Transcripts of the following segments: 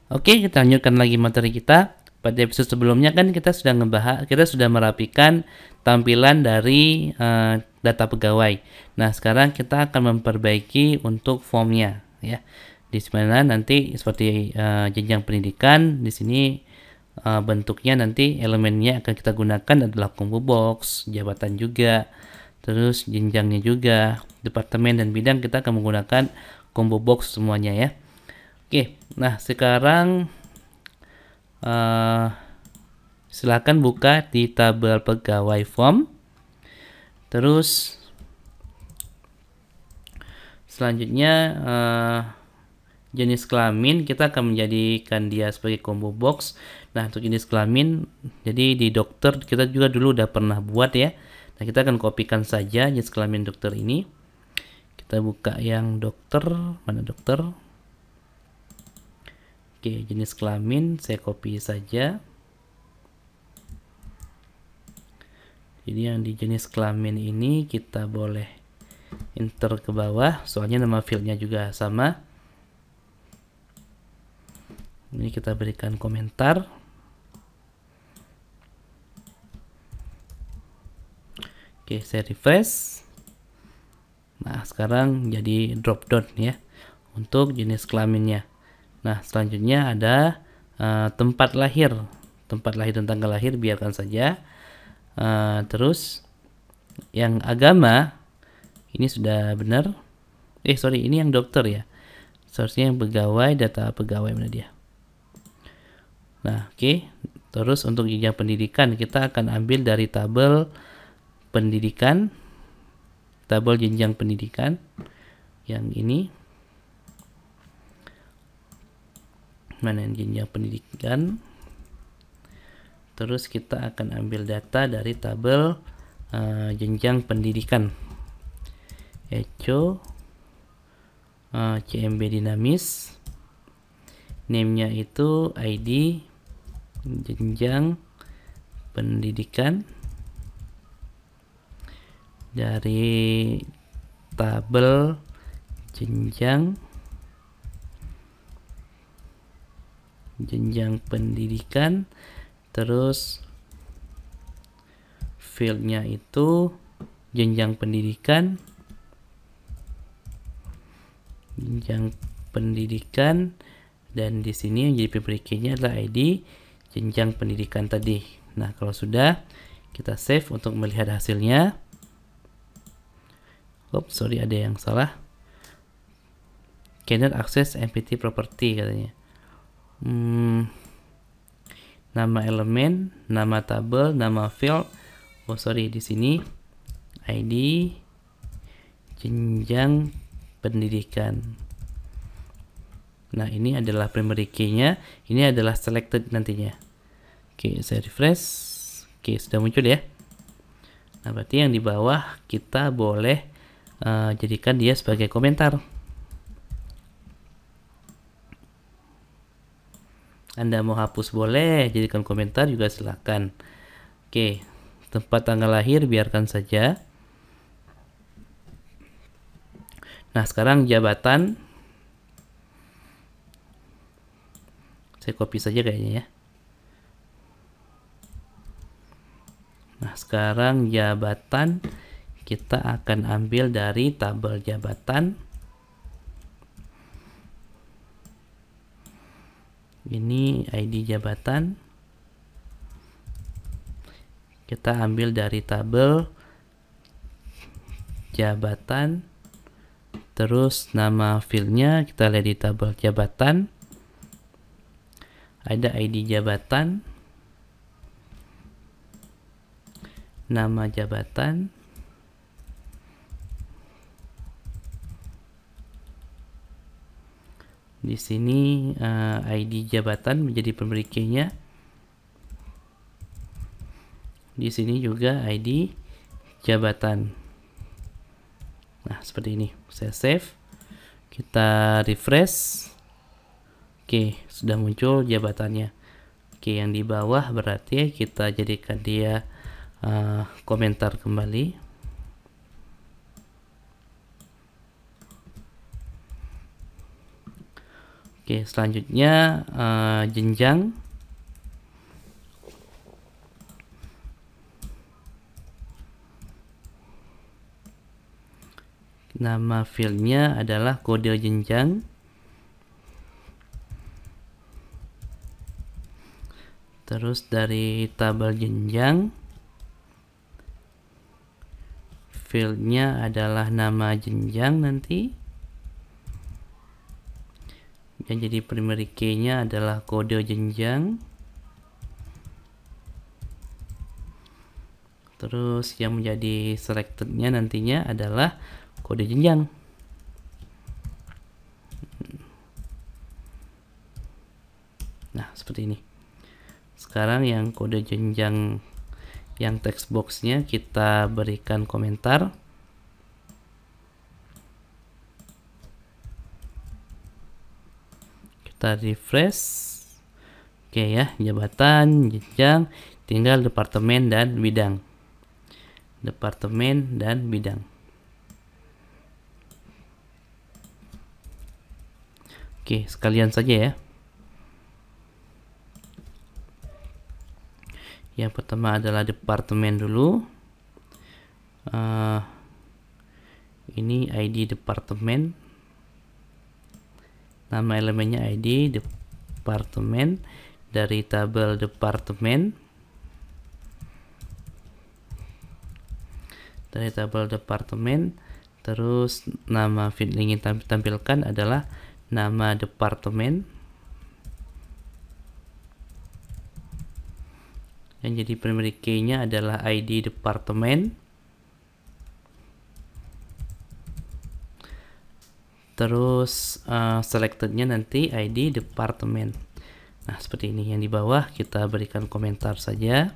Oke, kita lanjutkan lagi materi kita. Pada episode sebelumnya kan kita sudah merapikan tampilan dari data pegawai. Nah, sekarang kita akan memperbaiki untuk formnya, ya. Di mana nanti seperti jenjang pendidikan, di sini bentuknya nanti elemennya akan kita gunakan adalah combo box, jabatan juga, terus jenjangnya juga, departemen dan bidang kita akan menggunakan combo box semuanya, ya. Oke, nah sekarang silakan buka di tabel pegawai form. Terus selanjutnya jenis kelamin kita akan menjadikan dia sebagai combo box. Nah, untuk jenis kelamin, jadi di dokter kita juga dulu udah pernah buat, ya. Nah, kita akan kopikan saja jenis kelamin dokter ini. Kita buka yang dokter, mana dokter? Oke, jenis kelamin saya copy saja. Jadi yang di jenis kelamin ini kita boleh enter ke bawah, soalnya nama fieldnya juga sama. Ini kita berikan komentar. Oke, saya refresh. Nah, sekarang jadi drop down, ya, untuk jenis kelaminnya. Nah, selanjutnya ada tempat lahir dan tanggal lahir biarkan saja. Terus yang agama ini sudah benar. Sorry, ini yang dokter, ya. Seharusnya yang pegawai, data pegawai mana dia. Nah, oke. Terus untuk jenjang pendidikan kita akan ambil dari tabel pendidikan, tabel jenjang pendidikan yang ini. Mana yang jenjang pendidikan? Terus kita akan ambil data dari tabel jenjang pendidikan. Echo CMB dinamis. Name-nya itu ID jenjang pendidikan dari tabel jenjang pendidikan, terus fieldnya itu jenjang pendidikan, dan di sini yang jadi pemberi key-nya adalah ID jenjang pendidikan tadi. Nah, kalau sudah, kita save untuk melihat hasilnya. Sorry, ada yang salah. Cannot access empty property katanya. Nama elemen, nama tabel, nama field. Di sini ID jenjang pendidikan. Nah, ini adalah primary key-nya, ini adalah selected nantinya. Oke, saya refresh. Oke, sudah muncul, ya. Nah, berarti yang di bawah kita boleh jadikan dia sebagai komentar. Anda mau hapus boleh, jadikan komentar juga silakan. Oke, tempat tanggal lahir biarkan saja. Nah, sekarang jabatan. Saya copy saja kayaknya, ya. Nah, sekarang jabatan kita akan ambil dari tabel jabatan. Ini ID jabatan. Kita ambil dari tabel jabatan. Terus nama fieldnya kita lihat di tabel jabatan. Ada ID jabatan, nama jabatan, di sini ID jabatan menjadi pemberi key-nya. Di sini juga ID jabatan. Nah, seperti ini. Saya save. Kita refresh. Oke, sudah muncul jabatannya. Oke, yang di bawah berarti kita jadikan dia komentar kembali. Oke, selanjutnya jenjang. Nama fieldnya adalah kode jenjang. Terus dari tabel jenjang, fieldnya adalah nama jenjang nanti. Yang jadi primary key-nya adalah kode jenjang. Terus yang menjadi selected-nya nantinya adalah kode jenjang. Nah, seperti ini. Sekarang yang kode jenjang yang text box-nya kita berikan komentar. Kita refresh. Oke ya, jabatan, jenjang, tinggal departemen dan bidang. Departemen dan bidang. Oke, sekalian saja ya. Yang pertama adalah departemen dulu. Ini ID departemen. Nama elemennya ID departemen. Dari tabel departemen. Dari tabel departemen. Terus nama field yang ingin tampilkan adalah nama departemen. Yang jadi primary key-nya adalah ID departemen. Terus selected-nya nanti ID departemen. Nah, seperti ini. Yang di bawah kita berikan komentar saja.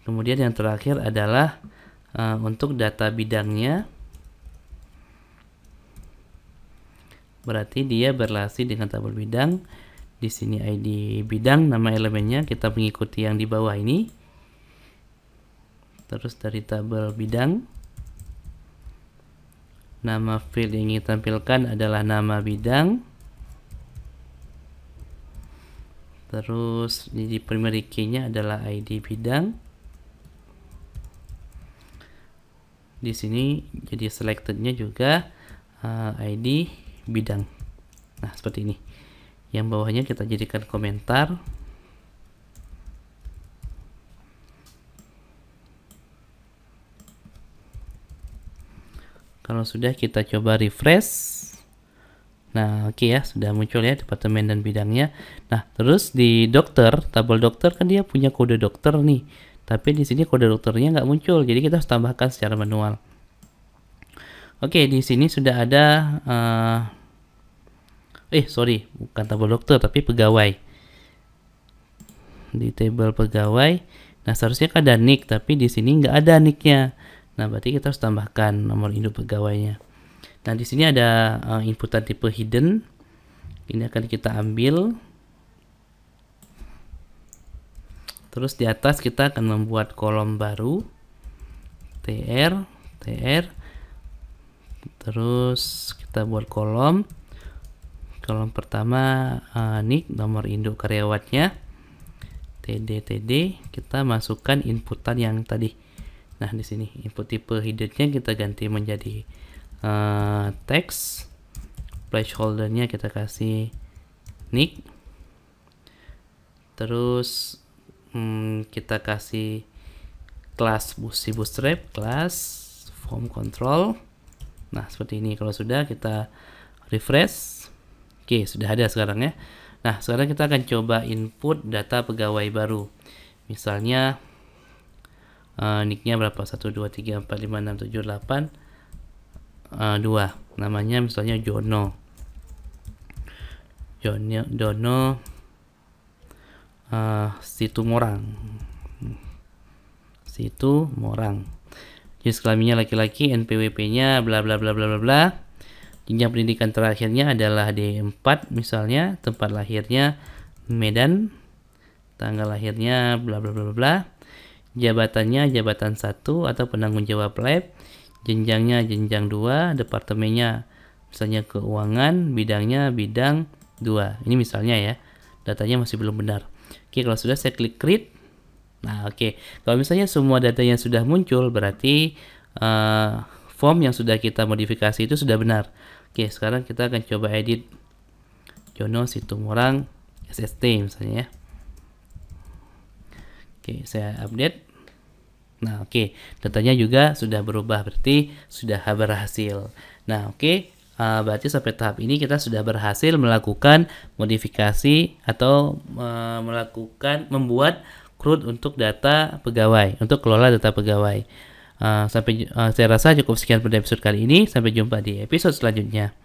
Kemudian yang terakhir adalah untuk data bidangnya. Berarti dia berrelasi dengan tabel bidang. Di sini ID bidang, nama elemennya kita mengikuti yang di bawah ini. Terus dari tabel bidang, nama field yang ingin tampilkan adalah nama bidang. Terus di primary key-nya adalah ID bidang. Di sini jadi selected-nya juga ID bidang. Nah, seperti ini. Yang bawahnya kita jadikan komentar. Kalau sudah, kita coba refresh. Nah, oke ya, sudah muncul ya departemen dan bidangnya. Nah, terus di dokter, tabel dokter kan dia punya kode dokter nih. Tapi di sini kode dokternya nggak muncul, jadi kita harus tambahkan secara manual. Oke, di sini sudah ada sorry, bukan tabel dokter tapi pegawai. Di tabel pegawai, nah seharusnya kan ada nick, tapi di sini nggak ada nicknya. Nah, berarti kita harus tambahkan nomor induk pegawainya. Nah, di sini ada inputan tipe hidden. Ini akan kita ambil. Terus di atas kita akan membuat kolom baru. TR. Terus kita buat kolom. Kolom pertama nick, nomor induk karyawannya. TD. Kita masukkan inputan yang tadi. Nah, di sini input tipe hiddennya kita ganti menjadi text. Placeholdernya kita kasih nick. Terus kita kasih kelas bootstrap, kelas form control. Nah, seperti ini. Kalau sudah, kita refresh. Oke, sudah ada sekarang ya. Nah, sekarang kita akan coba input data pegawai baru. Misalnya nicknya berapa? 1, 2, 3, 4, 5, 6, 7, 8 2. Namanya misalnya Jono Situ Morang. Jenis kelaminnya laki-laki, NPWP-nya bla bla bla bla bla bla. Jenjang pendidikan terakhirnya adalah D4 misalnya, tempat lahirnya Medan, tanggal lahirnya bla bla bla bla. Jabatannya jabatan 1 atau penanggung jawab lab. jenjangnya jenjang 2, departemennya misalnya keuangan, bidangnya bidang 2. Ini misalnya ya, datanya masih belum benar. Oke, kalau sudah saya klik create. Nah, oke. Kalau misalnya semua datanya sudah muncul, berarti form yang sudah kita modifikasi itu sudah benar. Oke, sekarang kita akan coba edit Jono Situmorang SST misalnya ya. Oke, saya update. Nah, oke, datanya juga sudah berubah, berarti sudah berhasil. Nah, oke, berarti sampai tahap ini kita sudah berhasil melakukan modifikasi atau membuat CRUD untuk data pegawai, untuk kelola data pegawai. Saya rasa cukup sekian pada episode kali ini. Sampai jumpa di episode selanjutnya.